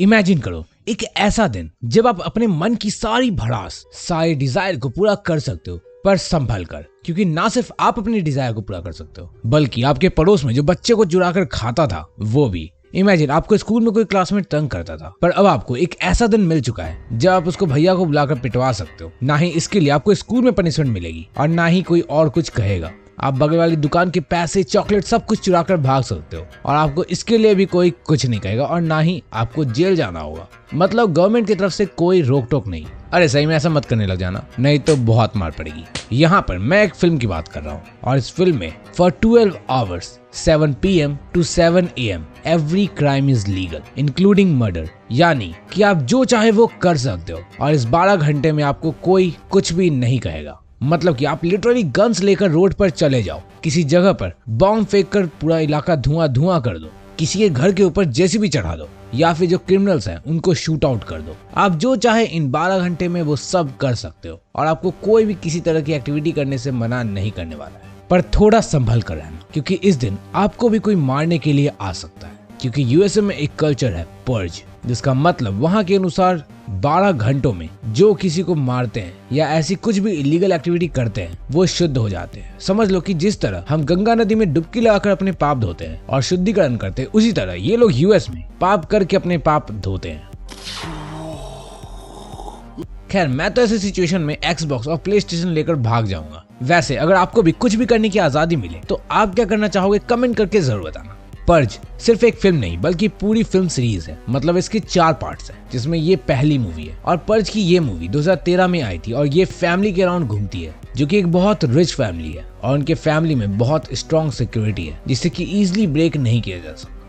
Imagine करो एक ऐसा दिन जब आप अपने मन की सारी भड़ास, सारे डिजायर को पूरा कर सकते हो, पर संभल कर, क्योंकि ना सिर्फ आप अपनी डिजायर को पूरा कर सकते हो बल्कि आपके पड़ोस में जो बच्चे को चुरा कर खाता था वो भी। इमेजिन आपको स्कूल में कोई क्लासमेट तंग करता था, पर अब आपको एक ऐसा दिन मिल चुका है जब आप उसको भैया को बुलाकर पिटवा सकते हो। ना ही इसके लिए आपको स्कूल में पनिशमेंट मिलेगी और ना ही कोई और कुछ कहेगा। आप बगल वाली दुकान के पैसे, चॉकलेट सब कुछ चुरा कर भाग सकते हो और आपको इसके लिए भी कोई कुछ नहीं कहेगा और ना ही आपको जेल जाना होगा। मतलब गवर्नमेंट की तरफ से कोई रोक टोक नहीं। अरे सही में ऐसा मत करने लग जाना, नहीं तो बहुत मार पड़ेगी। यहाँ पर मैं एक फिल्म की बात कर रहा हूँ और इस फिल्म में for 12 hours 7 PM to 7 AM every crime is legal including murder, यानी कि आप जो चाहे वो कर सकते हो और इस 12 घंटे में आपको कोई कुछ भी नहीं कहेगा। मतलब कि आप लिटरली गन्स लेकर रोड पर चले जाओ, किसी जगह पर बॉम्ब फेंक कर पूरा इलाका धुआं धुआं कर दो, किसी के घर के ऊपर जेसीबी चढ़ा दो या फिर जो क्रिमिनल्स हैं उनको शूट आउट कर दो। आप जो चाहे इन 12 घंटे में वो सब कर सकते हो और आपको कोई भी किसी तरह की एक्टिविटी करने से मना नहीं करने वाला है। पर थोड़ा संभल कर रहना, क्योंकि इस दिन आपको भी कोई मारने के लिए आ सकता है। क्योंकि यूएसए में एक कल्चर है पर्ज, जिसका मतलब वहाँ के अनुसार 12 घंटों में जो किसी को मारते हैं या ऐसी कुछ भी इलीगल एक्टिविटी करते हैं वो शुद्ध हो जाते हैं। समझ लो कि जिस तरह हम गंगा नदी में डुबकी लगाकर अपने पाप धोते हैं और शुद्धिकरण करते हैं, उसी तरह ये लोग यूएस में पाप करके अपने पाप धोते हैं। खैर मैं तो ऐसे सिचुएशन में एक्सबॉक्स और प्ले स्टेशन लेकर भाग जाऊंगा। वैसे अगर आपको भी कुछ भी करने की आजादी मिले तो आप क्या करना चाहोगे, कमेंट करके जरूर बताना। पर्ज सिर्फ एक फिल्म नहीं बल्कि पूरी फिल्म सीरीज है। मतलब इसके 4 पार्ट्स हैं, जिसमें ये पहली मूवी है। और पर्ज की ये मूवी 2013 में आई थी और ये फैमिली के अराउंड घूमती है, जो कि एक बहुत रिच फैमिली है और उनके फैमिली में बहुत स्ट्रॉन्ग सिक्योरिटी है जिससे कि इजीली ब्रेक नहीं किया जा सकता।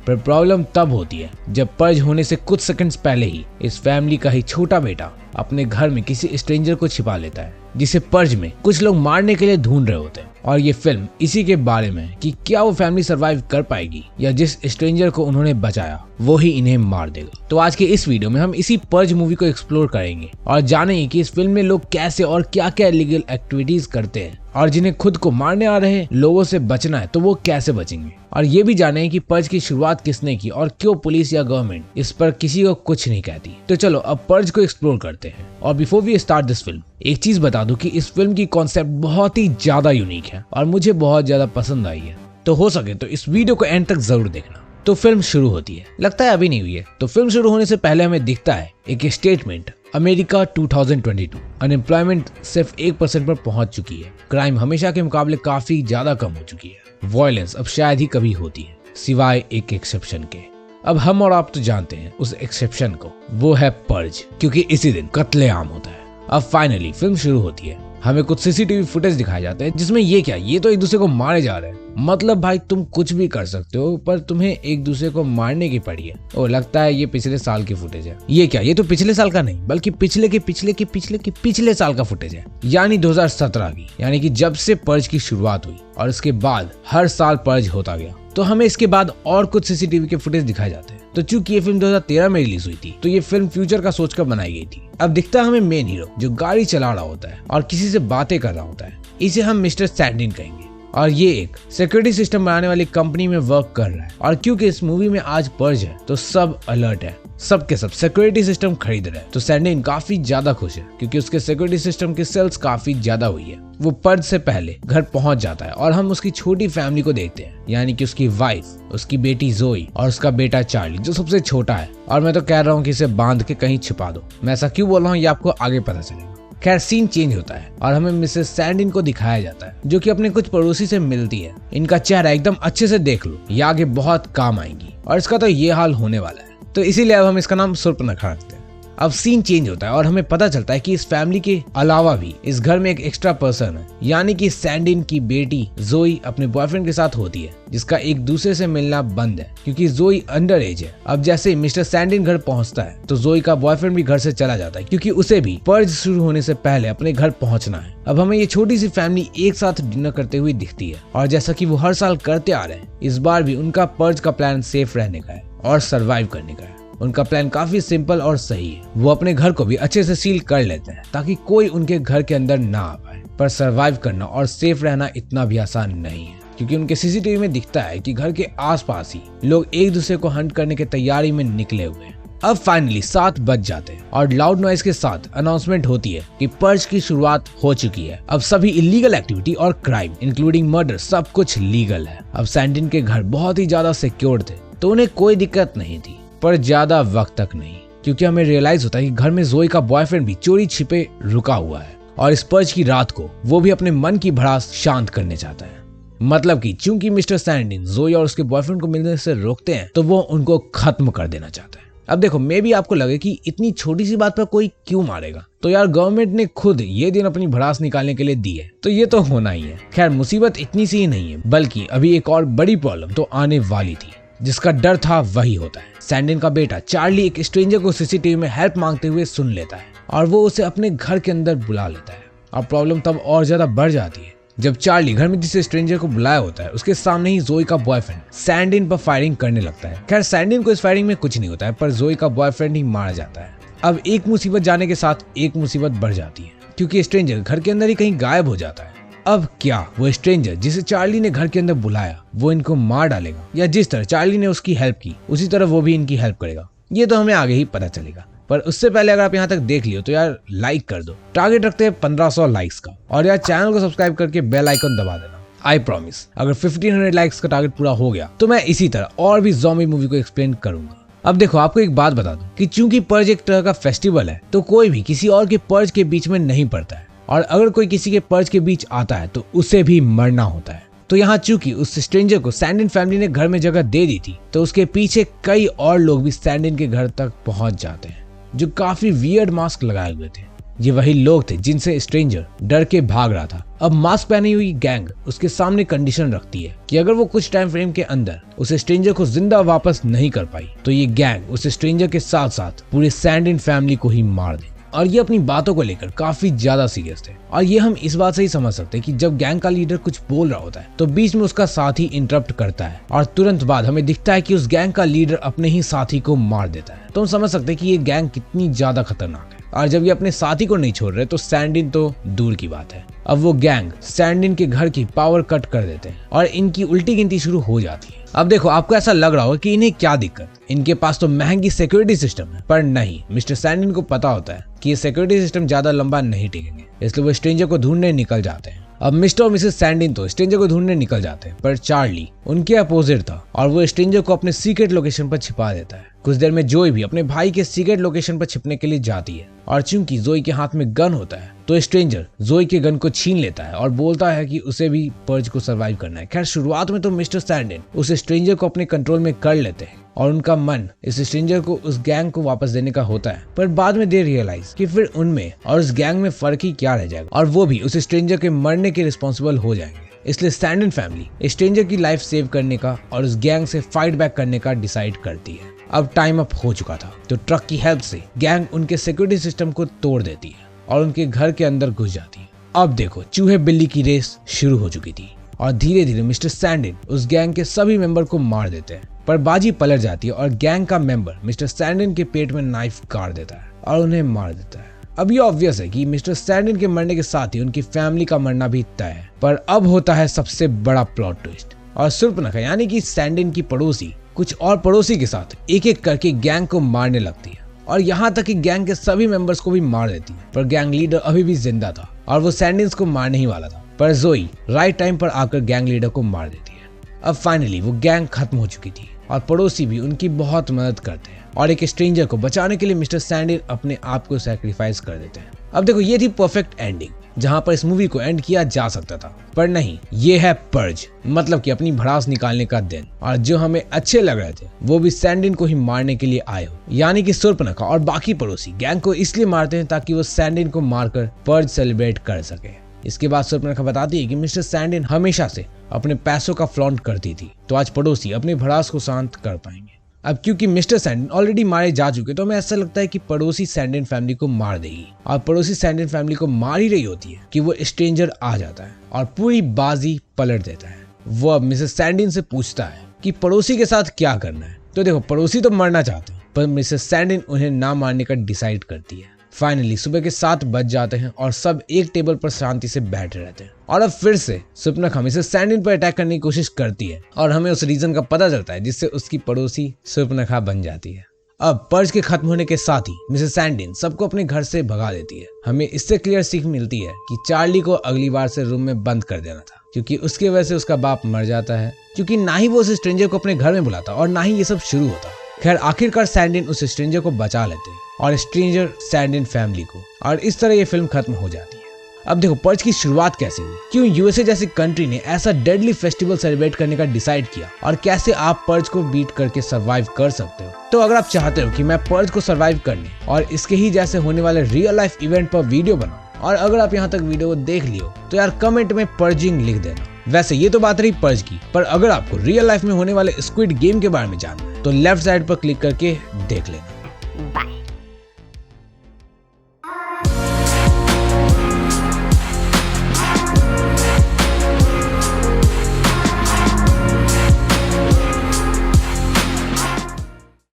पर प्रॉब्लम तब होती है जब पर्ज होने से कुछ सेकंड्स पहले ही इस फैमिली का ही छोटा बेटा अपने घर में किसी स्ट्रेंजर को छिपा लेता है, जिसे पर्ज में कुछ लोग मारने के लिए ढूंढ रहे होते हैं। और ये फिल्म इसी के बारे में है कि क्या वो फैमिली सरवाइव कर पाएगी या जिस स्ट्रेंजर को उन्होंने बचाया वो ही इन्हें मार देगा। तो आज के इस वीडियो में हम इसी पर्ज मूवी को एक्सप्लोर करेंगे और जानेंगे कि इस फिल्म में लोग कैसे और क्या क्या इलीगल एक्टिविटीज करते हैं और जिन्हें खुद को मारने आ रहे लोगों से बचना है तो वो कैसे बचेंगे। और ये भी जानेंगे कि पर्ज की शुरुआत किसने की और क्यों पुलिस या गवर्नमेंट इस पर किसी को कुछ नहीं कहती। तो चलो अब पर्ज को एक्सप्लोर करते हैं। और before we start this film एक चीज बता दूं कि इस फिल्म की कॉन्सेप्ट बहुत ही ज्यादा यूनिक है और मुझे बहुत ज्यादा पसंद आई है। तो हो सके तो इस वीडियो को एंड तक जरूर देखना। तो फिल्म शुरू होती है, लगता है अभी नहीं हुई है। तो फिल्म शुरू होने से पहले हमें दिखता है एक स्टेटमेंट, अमेरिका 2022 अनएम्प्लॉयमेंट सिर्फ 1% पर पहुंच चुकी है, क्राइम हमेशा के मुकाबले काफी ज्यादा कम हो चुकी है, वायलेंस अब शायद ही कभी होती है सिवाय एक एक्सेप्शन के। अब हम और आप तो जानते हैं उस एक्सेप्शन को, वो है पर्ज, क्योंकि इसी दिन कत्लेआम होता है। अब फाइनली फिल्म शुरू होती है। हमें कुछ सीसीटीवी फुटेज दिखाए जाते हैं जिसमें ये तो एक दूसरे को मारे जा रहे हैं। मतलब भाई तुम कुछ भी कर सकते हो पर तुम्हें एक दूसरे को मारने की पड़ी है। ओ लगता है ये पिछले साल की फुटेज है। ये तो पिछले साल का नहीं बल्कि पिछले साल का फुटेज है, यानी 2017 की, यानी कि जब से पर्ज की शुरुआत हुई और इसके बाद हर साल पर्ज होता गया। तो हमें इसके बाद और कुछ सीसीटीवी के फुटेज दिखाए जाते हैं। तो चूंकि ये फिल्म 2013 में रिलीज हुई थी तो ये फिल्म फ्यूचर का सोचकर बनाई गई थी। अब दिखता है हमें मेन हीरो जो गाड़ी चला रहा होता है और किसी से बातें कर रहा होता है। इसे हम मिस्टर सैंडिन कहेंगे और ये एक सिक्योरिटी सिस्टम बनाने वाली कंपनी में वर्क कर रहा है। और क्योंकि इस मूवी में आज पर्ज है तो सब अलर्ट है, सबके सब सिक्योरिटी सिस्टम खरीद रहे हैं। तो सैंडिन काफी ज्यादा खुश है क्योंकि उसके सिक्योरिटी सिस्टम की सेल्स काफी ज्यादा हुई है। वो पर्ज से पहले घर पहुंच जाता है और हम उसकी छोटी फैमिली को देखते हैं, यानी कि उसकी वाइफ, उसकी बेटी जोई और उसका बेटा चार्ली जो सबसे छोटा है। और मैं तो कह रहा हूँ कि इसे बांध के कहीं छिपा दो। मैं ऐसा क्यों बोल रहा हूँ ये आपको आगे पता चलेगा। खैर सीन चेंज होता है और हमें मिसेस सैंडिन को दिखाया जाता है जो कि अपने कुछ पड़ोसी से मिलती है। इनका चेहरा एकदम अच्छे से देख लो, ये आगे बहुत काम आएंगी और इसका तो ये हाल होने वाला है। तो इसीलिए अब हम इसका नाम सुर्पनखा रखते हैं। अब सीन चेंज होता है और हमें पता चलता है कि इस फैमिली के अलावा भी इस घर में एक एक्स्ट्रा पर्सन है, यानी कि सैंडिन की बेटी जोई अपने बॉयफ्रेंड के साथ होती है, जिसका एक दूसरे से मिलना बंद है क्योंकि जोई अंडर एज है। अब जैसे ही मिस्टर सैंडिन घर पहुंचता है तो जोई का बॉयफ्रेंड भी घर से चला जाता है क्योंकि उसे भी पर्ज शुरू होने से पहले अपने घर पहुंचना है। अब हमें ये छोटी सी फैमिली एक साथ डिनर करते हुए दिखती है और जैसा कि वो हर साल करते आ रहे हैं, इस बार भी उनका पर्ज का प्लान सेफ रहने का है और सरवाइव करने का है। उनका प्लान काफी सिंपल और सही है। वो अपने घर को भी अच्छे से सील कर लेते हैं ताकि कोई उनके घर के अंदर ना आ पाए। पर सरवाइव करना और सेफ रहना इतना भी आसान नहीं है क्योंकि उनके सीसीटीवी में दिखता है कि घर के आसपास ही लोग एक दूसरे को हंट करने की तैयारी में निकले हुए हैं। अब फाइनली 7 बज जाते हैं और लाउड नॉइज के साथ अनाउंसमेंट होती है कि पर्ज की शुरुआत हो चुकी है। अब सभी इलीगल एक्टिविटी और क्राइम इंक्लूडिंग मर्डर सब कुछ लीगल है। अब सैंडिन के घर बहुत ही ज्यादा सिक्योर्ड थे तो उन्हें कोई दिक्कत नहीं थी, पर ज्यादा वक्त तक नहीं, क्योंकि हमें रियलाइज होता है कि घर में जोई का बॉयफ्रेंड भी चोरी छिपे रुका हुआ है और इस पर्ज की रात को वो भी अपने मन की भड़ास शांत करने चाहता है। मतलब कि चूंकि मिस्टर सैंडिन जोई और उसके बॉयफ्रेंड को मिलने से रोकते हैं तो वो उनको खत्म कर देना चाहता है। अब देखो, मे भी आपको लगे कि इतनी छोटी सी बात पर कोई क्यों मारेगा, तो यार गवर्नमेंट ने खुद ये दिन अपनी भड़ास निकालने के लिए दी है तो ये तो होना ही है। खैर, मुसीबत इतनी सी ही नहीं है, बल्कि अभी एक और बड़ी प्रॉब्लम तो आने वाली थी जिसका डर था वही होता है। सैंडिन का बेटा चार्ली एक स्ट्रेंजर को सीसीटीवी में हेल्प मांगते हुए सुन लेता है और वो उसे अपने घर के अंदर बुला लेता है। और प्रॉब्लम तब और ज्यादा बढ़ जाती है जब चार्ली घर में जिस स्ट्रेंजर को बुलाया होता है उसके सामने ही जोई का बॉयफ्रेंड सैंडिन पर फायरिंग करने लगता है। खैर, सैंडिन को इस फायरिंग में कुछ नहीं होता है, पर जोई का बॉयफ्रेंड ही मारा जाता है। अब एक मुसीबत जाने के साथ एक मुसीबत बढ़ जाती है, क्योंकि स्ट्रेंजर घर के अंदर ही कहीं गायब हो जाता है। अब क्या वो स्ट्रेंजर जिसे चार्ली ने घर के अंदर बुलाया वो इनको मार डालेगा, या जिस तरह चार्ली ने उसकी हेल्प की उसी तरह वो भी इनकी हेल्प करेगा, ये तो हमें आगे ही पता चलेगा। पर उससे पहले अगर आप यहाँ तक देख लियो तो यार लाइक कर दो। टारगेट रखते हैं 1500 लाइक्स का, और यार चैनल को सब्सक्राइब करके बेल आइकन दबा देना। आई प्रॉमिस, अगर 1500 लाइक्स का टारगेट पूरा हो गया तो मैं इसी तरह और भी ज़ॉम्बी मूवी को एक्सप्लेन करूंगा। अब देखो, आपको एक बात बता दूं कि चूंकि पर्ज एक तरह का फेस्टिवल है तो कोई भी किसी और के पर्ज के बीच में नहीं पड़ता है, और अगर कोई किसी के पर्ज के बीच आता है तो उसे भी मरना होता है। तो यहाँ चूंकि उस स्ट्रेंजर को सैंडिन फैमिली ने घर में जगह दे दी थी तो उसके पीछे कई और लोग भी सैंडिन के घर तक पहुंच जाते हैं जो काफी वियर्ड मास्क लगाए हुए थे। ये वही लोग थे जिनसे स्ट्रेंजर डर के भाग रहा था। अब मास्क पहनी हुई गैंग उसके सामने कंडीशन रखती है कि अगर वो कुछ टाइम फ्रेम के अंदर उस स्ट्रेंजर को जिंदा वापस नहीं कर पाई तो ये गैंग उस स्ट्रेंजर के साथ साथ पूरे सैंडिन फैमिली को ही मार दे। और ये अपनी बातों को लेकर काफी ज्यादा सीरियस थे, और ये हम इस बात से ही समझ सकते हैं कि जब गैंग का लीडर कुछ बोल रहा होता है तो बीच में उसका साथी इंटरप्ट करता है और तुरंत बाद हमें दिखता है कि उस गैंग का लीडर अपने ही साथी को मार देता है। तो हम समझ सकते हैं कि ये गैंग कितनी ज्यादा खतरनाक है, और जब ये अपने साथी को नहीं छोड़ रहे तो सैंडिन तो दूर की बात है। अब वो गैंग सैंडिन के घर की पावर कट कर देते हैं और इनकी उल्टी गिनती शुरू हो जाती है। अब देखो, आपको ऐसा लग रहा होगा कि इन्हें क्या दिक्कत, इनके पास तो महंगी सिक्योरिटी सिस्टम है, पर नहीं, मिस्टर सैंडिन को पता होता है कि ये सिक्योरिटी सिस्टम ज्यादा लंबा नहीं टिकेंगे, इसलिए वो स्ट्रेंजर को ढूंढने निकल जाते हैं। अब मिस्टर और मिसेस सैंडिन तो स्ट्रेंजर को ढूंढने निकल जाते हैं, पर चार्ली उनके अपोजिट था और वो स्ट्रेंजर को अपने सीक्रेट लोकेशन पर छिपा देता है। कुछ देर में जोई भी अपने भाई के सीक्रेट लोकेशन पर छिपने के लिए जाती है, और चूंकि जोई के हाथ में गन होता है तो स्ट्रेंजर जोई के गन को छीन लेता है और बोलता है कि उसे भी पर्ज को सरवाइव करना है। खैर, शुरुआत में तो मिस्टर सैंडिन उस स्ट्रेंजर को अपने कंट्रोल में कर लेते हैं और उनका मन इस स्ट्रेंजर को उस गैंग को वापस देने का होता है, पर बाद में दे रियलाइज कि फिर उनमें और उस गैंग में फर्क ही क्या रह जाएगा, और वो भी उस स्ट्रेंजर के मरने के रिस्पॉन्सिबल हो जाएंगे। इसलिए सैंडिन फैमिली स्ट्रेंजर की लाइफ सेव करने का और उस गैंग से फाइट बैक करने का डिसाइड करती है। अब टाइम अप हो चुका था, तो ट्रक की हेल्प से गैंग उनके सिक्योरिटी सिस्टम को तोड़ देती है और उनके घर के अंदर घुस जाती है। अब देखो, चूहे बिल्ली की रेस शुरू हो चुकी थी और धीरे धीरे मिस्टर सैंडिन उस गैंग के सभी मेंबर को मार देते हैं, पर बाजी पलट जाती है और गैंग का मेंबर मिस्टर सैंडिन के पेट में नाइफ गाड़ देता है और उन्हें मार देता है। अब ये ऑब्वियस है कि मिस्टर सैंडिन के मरने के साथ ही उनकी फैमिली का मरना भी तय है, पर अब होता है सबसे बड़ा प्लॉट ट्विस्ट, और शूर्पणखा यानी कि सैंडिन की पड़ोसी कुछ और पड़ोसी के साथ एक एक करके गैंग को मारने लगती है, और यहाँ तक कि गैंग के सभी मेंबर्स को भी मार देती है। पर गैंग लीडर अभी भी जिंदा था और वो सैंडिन्स को मारने ही वाला था, पर जोई राइट टाइम पर आकर गैंग लीडर को मार देती है। अब फाइनली वो गैंग खत्म हो चुकी थी और पड़ोसी भी उनकी बहुत मदद करते हैं, और एक स्ट्रेंजर को बचाने के लिए मिस्टर सैंडिन अपने आप को सैक्रिफाइस कर देते हैं। अब देखो, ये थी परफेक्ट एंडिंग जहां पर इस मूवी को एंड किया जा सकता था, पर नहीं, ये है पर्ज, मतलब कि अपनी भड़ास निकालने का दिन, और जो हमें अच्छे लग रहे थे वो भी सैंडिन को ही मारने के लिए आए हो, यानी कि शूर्पणखा और बाकी पड़ोसी गैंग को इसलिए मारते हैं ताकि वो सैंडिन को मारकर पर्ज सेलिब्रेट कर सके। इसके बाद शूर्पणखा बताती है कि मिस्टर सैंडिन हमेशा से अपने पैसों का फ्लॉन्ट करती थी, तो आज पड़ोसी अपनी भड़ास को शांत कर पाएंगे। अब क्योंकि मिस्टर सैंडिन ऑलरेडी मारे जा चुके, तो हमें ऐसा लगता है कि पड़ोसी सैंडिन फैमिली को मार देगी, और पड़ोसी सैंडिन फैमिली को मार ही रही होती है कि वो स्ट्रेंजर आ जाता है और पूरी बाजी पलट देता है। वो अब मिसेस सैंडिन से पूछता है कि पड़ोसी के साथ क्या करना है। तो देखो, पड़ोसी तो मरना चाहते हैं, पर मिसेस सैंडिन उन्हें ना मारने का डिसाइड करती है। फाइनली सुबह के 7 बज जाते हैं और सब एक टेबल पर शांति से बैठे रहते हैं, और अब फिर से शूर्पणखा मिसेस सैंडिन पर अटैक करने की कोशिश करती है, और हमें उस रीजन का पता चलता है जिससे उसकी पड़ोसी शूर्पणखा बन जाती है। अब पर्ज के खत्म होने के साथ ही मिसेस सैंडिन सबको अपने घर से भगा देती है। हमें इससे क्लियर सीख मिलती है कि चार्ली को अगली बार से रूम में बंद कर देना था, क्योंकि उसकी वजह से उसका बाप मर जाता है, क्योंकि ना ही वो उस स्ट्रेंजर को अपने घर में बुलाता और ना ही ये सब शुरू होता। खैर आखिरकार सैंडिन उस स्ट्रेंजर को बचा लेते हैं और स्ट्रेंजर सैंडिन फैमिली को, और इस तरह ये फिल्म खत्म हो जाती है। अब देखो पर्ज की शुरुआत कैसे हुई, क्यों यूएसए जैसी कंट्री ने ऐसा डेडली फेस्टिवल सेलिब्रेट करने का डिसाइड किया, और कैसे आप पर्ज को बीट करके सरवाइव कर सकते हो। तो अगर आप चाहते हो कि मैं पर्ज को सरवाइव करने और इसके ही जैसे होने वाले रियल लाइफ इवेंट पर वीडियो बनाऊं, और अगर आप यहाँ तक वीडियो को देख लियो तो यार कमेंट में पर्जिंग लिख देना। वैसे ये तो बात रही पर्ज की, पर अगर आपको रियल लाइफ में होने वाले स्क्विड गेम के बारे में जानना है तो लेफ्ट साइड पर क्लिक करके देख लेना।